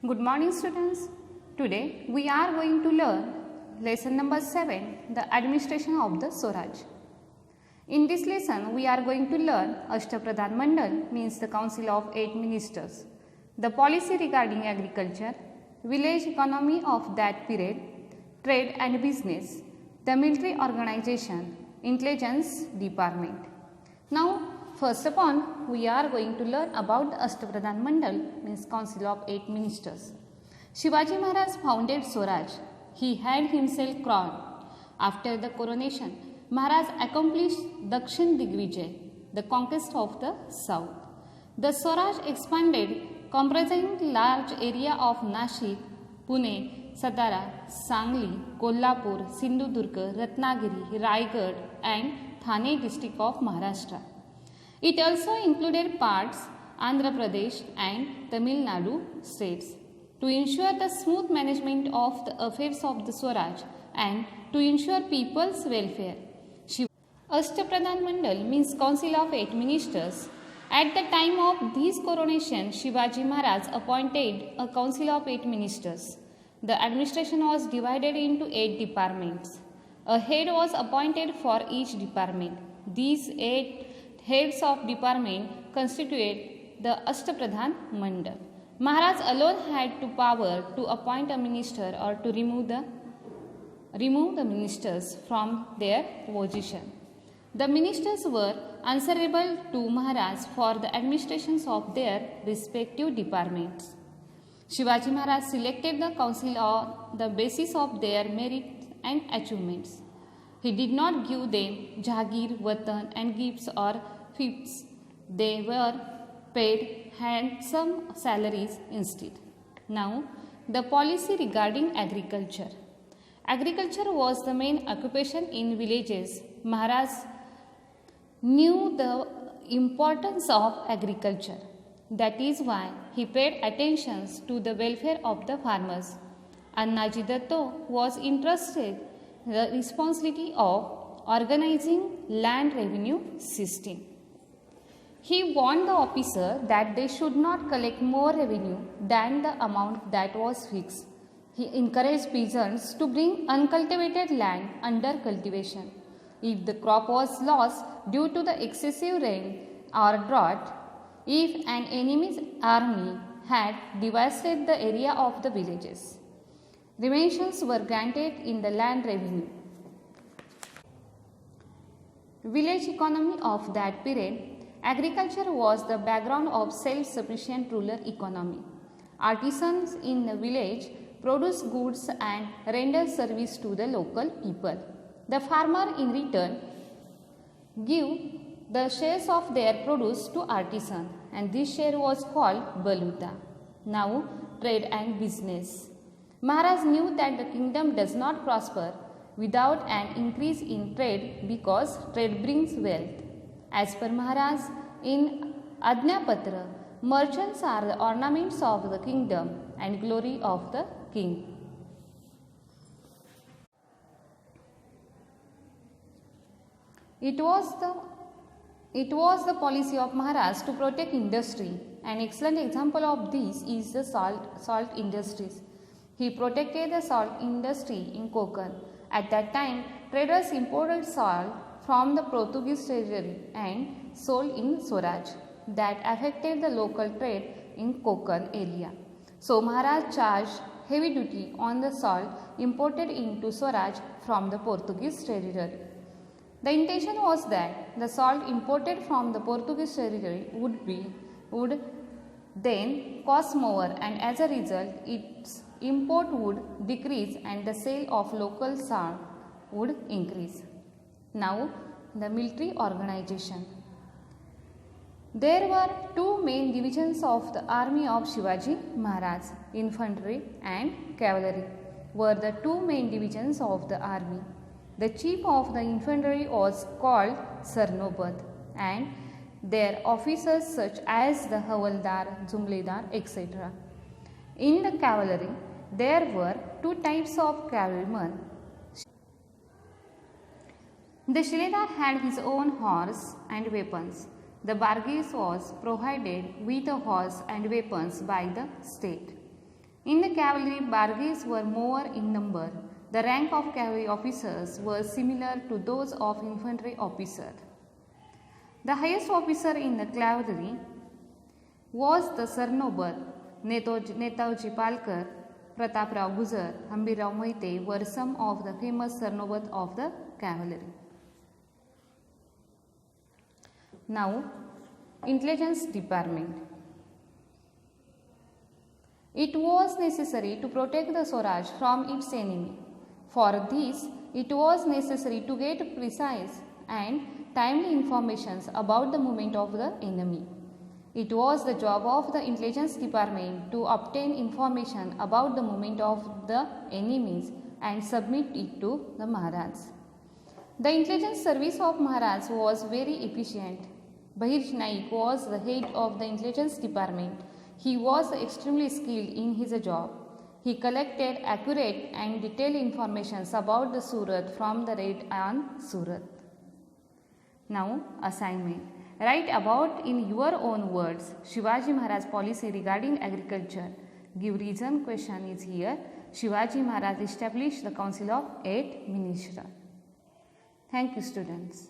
Good morning students. Today we are going to learn lesson number 7, the administration of the Swaraj. In this lesson we are going to learn Ashtapradhan Mandal means the council of 8 ministers, the policy regarding agriculture, village economy of that period, trade and business, the military organization, intelligence department. Now first upon, we are going to learn about the Ashtapradhan Mandal means council of 8 ministers. Shivaji Maharaj founded Swaraj. He had himself crowned. After the coronation, Maharaj accomplished Dakshin Digvijay, the conquest of the south. The Swaraj expanded, comprising large area of Nashik, Pune, Satara, Sangli, Kolhapur, Sindhudurg, Ratnagiri, Raigad and Thane district of Maharashtra. It also included parts Andhra Pradesh and Tamil Nadu states. To ensure the smooth management of the affairs of the Swaraj and to ensure people's welfare, Ashtapradhan Mandal means council of 8 ministers. At the time of this coronation, Shivaji Maharaj appointed a council of 8 ministers. The administration was divided into 8 departments. A head was appointed for each department. These 8 heads of department constituted the Ashtapradhan Mandal. Maharaj alone had the power to appoint a minister or to remove the ministers from their position. The ministers were answerable to Maharaj for the administrations of their respective departments. Shivaji Maharaj selected the council on the basis of their merits and achievements. He did not give them Jagir, Watan and gifts or fiefs. They were paid handsome salaries instead. Now, the policy regarding agriculture. Agriculture was the main occupation in villages. Maharaj knew the importance of agriculture. That is why he paid attention to the welfare of the farmers. Annaji Datta was entrusted the responsibility of organizing land revenue system. He warned the officer that they should not collect more revenue than the amount that was fixed. He encouraged peasants to bring uncultivated land under cultivation. If the crop was lost due to the excessive rain or drought, if an enemy's army had devastated the area of the villages, remissions were granted in the land revenue. Village economy of that period. Agriculture was the background of self-sufficient rural economy. Artisans in the village produce goods and render service to the local people. The farmer in return give the shares of their produce to artisan and this share was called baluta. Now trade and business. Maharaj knew that the kingdom does not prosper without an increase in trade because trade brings wealth. As per Maharaj, in Ajnapatra, merchants are the ornaments of the kingdom and glory of the king. It was the policy of Maharaj to protect industry. An excellent example of this is the salt industries. He protected the salt industry in Konkan. At that time, traders imported salt from the Portuguese treasury and sold in Swaraj. That affected the local trade in Konkan area. So Maharaj charged heavy duty on the salt imported into Swaraj from the Portuguese treasury. The intention was that the salt imported from the Portuguese treasury would then cost more and as a result its import would decrease and the sale of local salt would increase. Now, the military organization. There were 2 main divisions of the army of Shivaji Maharaj. Infantry and cavalry were the 2 main divisions of the army. The chief of the infantry was called Sarnobad and their officers such as the Havaldar, Jumledar, etc. In the cavalry, there were 2 types of cavalrymen. The Shiledar had his own horse and weapons. The Barghese was provided with a horse and weapons by the state. In the cavalry, bargains were more in number. The rank of cavalry officers was similar to those of infantry officers. The highest officer in the cavalry was the Sir Noble. Netaji Palkar, Prataprao Guzar, Hambirao Moite were some of the famous Sir Nobles of the cavalry. Now, Intelligence Department. It was necessary to protect the Swaraj from its enemy. For this, it was necessary to get precise and timely information about the movement of the enemy. It was the job of the Intelligence Department to obtain information about the movement of the enemies and submit it to the Maharaj. The intelligence service of Maharaj was very efficient. Bahir Naik was the head of the Intelligence Department. He was extremely skilled in his job. He collected accurate and detailed information about the Surat from the raid on Surat. Now, assignment. Write about in your own words Shivaji Maharaj policy regarding agriculture. Give reason. Question is here. Shivaji Maharaj established the Council of 8 Ministers. Thank you, students.